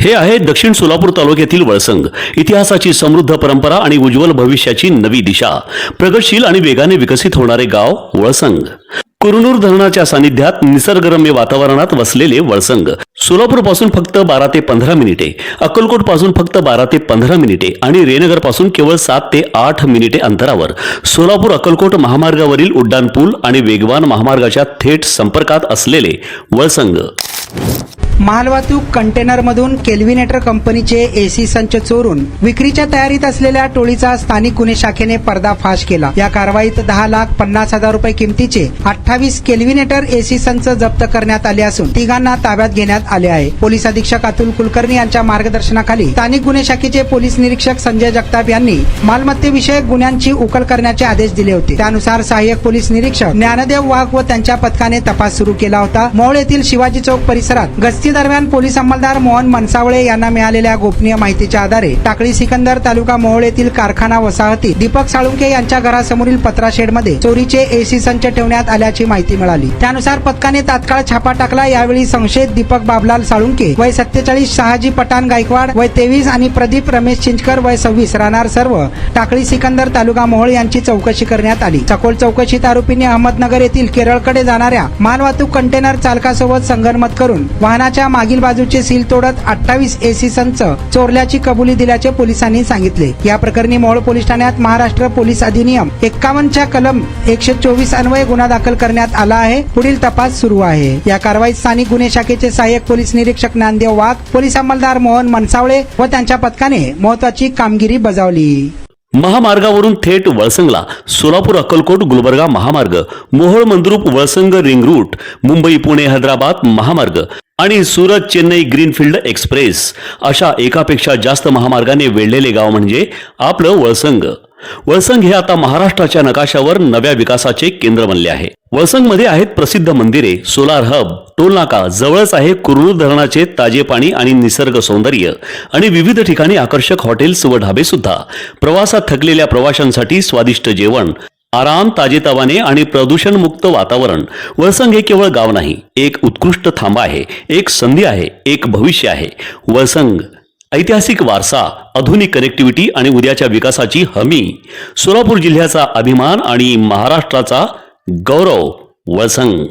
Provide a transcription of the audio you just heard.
हे आहे दक्षिण सोलापूर तालुक्यातील वळसंग. इतिहासाची समृद्ध परंपरा आणि उज्ज्वल भविष्याची नवी दिशा. प्रगतशील आणि वेगाने विकसित होणारे गाव वळसंग. कुरनूर धरणाच्या सानिध्यात निसर्गरम्य वातावरणात वसलेले वळसंग सोलापूर पासून फक्त 12 ते 15 मिनिटे, अक्कलकोट पासून फक्त 12 ते 15 मिनिटे आणि रेनगर पासून केवळ 7 ते 8 मिनिटे अंतरावर सोलापूर अक्कलकोट महामार्गावरील उड्डाण पूल आणि वेगवान महामार्गाच्या थेट संपर्कात असलेले वळसंग. मालवाहतूक कंटेनरमधून केल्विनेटर कंपनीचे एसी संच चोरून विक्रीच्या तयारीत असलेल्या टोळीचा स्थानिक गुन्हे शाखेने पर्दाफाश केला. या कारवाईत 10,50,000 रुपये किमतीचे 28 केल्विनेटर एसी संच जप्त करण्यात आले असून तिघांना ताब्यात घेण्यात आले आहे. पोलीस अधीक्षक अतुल कुलकर्णी यांच्या मार्गदर्शनाखाली स्थानिक गुन्हे शाखेचे पोलीस निरीक्षक संजय जगताप यांनी मालमत्तेविषयक गुन्ह्यांची उकल करण्याचे आदेश दिले होते. त्यानुसार सहाय्यक पोलीस निरीक्षक ज्ञानदेव वाघ व त्यांच्या पथकाने तपास सुरू केला होता. मोहोळ येथील शिवाजी चौक परिसरात गस्ती दरम्यान पोलीस अंमलदार मोहन मनसावळे यांना मिळालेल्या गोपनीय माहितीच्या आधारे टाकळी सिकंदर तालुका मोहोळ येथील कारखाना वसाहतीत दीपक साळुंके यांच्या घरासमोरील पत्रा शेडमध्ये चोरीचे एसी संच ठेवण्यात आल्याची माहिती मिळाली. त्यानुसार पथकाने तात्काळ छापा टाकला. यावेळी संशयित दीपक बाबलाल साळुंके वय 47, शहाजी पठाण गायकवाड वय 23 आणि प्रदीप रमेश चिंचकर वय 26 राहणार सर्व टाकळी सिकंदर तालुका मोहोळ यांची चौकशी करण्यात आली. सखोल चौकशीत आरोपींनी अहमदनगर येथील केरळकडे जाणाऱ्या मालवाहतूक कंटेनर चालकासोबत संगनमत करून वाहनाच्या मागील बाजूचे सील तोडत 28 एसी संच चोरल्याची कबुली दिल्याचे पोलिसांनी सांगितले. या प्रकरणी मोहोळ पोलीस ठाण्यात महाराष्ट्र पोलीस अधिनियम 51 च्या कलम 124 अन्वये गुन्हा दाखल करण्यात आला आहे. पुढील तपास सुरू आहे. या कारवाईत स्थानिक गुन्हे शाखेचे सहाय्यक पोलीस निरीक्षक ज्ञानदेव वाघ, पोलीस अंमलदार मोहन मनसावळे व त्यांच्या पथकाने महत्वाची कामगिरी बजावली. महामार्गावरून थेट वळसंगला सोलापूर अक्कलकोट गुलबर्गा महामार्ग, मोहोळ मंद्रुप वळसंग रिंग रूट, मुंबई पुणे हैदराबाद महामार्ग आणि सुरत चेन्नई ग्रीनफील्ड एक्सप्रेस अशा एकापेक्षा जास्त महामार्गाने वेढलेले गाव म्हणजे आपलं वळसंग. वळसंग हे आता महाराष्ट्राच्या नकाशावर नव्या विकासाचे केंद्र बनले आहे. वळसंगमध्ये आहेत प्रसिद्ध मंदिरे, सोलार हब, टोलनाका, जवळच आहे कुरनूर धरणाचे ताजे पाणी आणि निसर्ग सौंदर्य आणि विविध ठिकाणी आकर्षक हॉटेल्स व ढाबे सुद्धा. प्रवासात थकलेल्या प्रवाशांसाठी स्वादिष्ट जेवण, आराम, ताजेतवाने आणि प्रदूषणमुक्त वातावरण. वळसंग हे केवळ गाव नाही, एक उत्कृष्ट थांबा आहे, एक संधी आहे, एक भविष्य आहे. वळसंग ऐतिहासिक वारसा, आधुनिक कनेक्टिव्हिटी आणि उद्याच्या विकासाची हमी. सोलापूर जिल्ह्याचा अभिमान आणि महाराष्ट्राचा गौरव. वळसंग.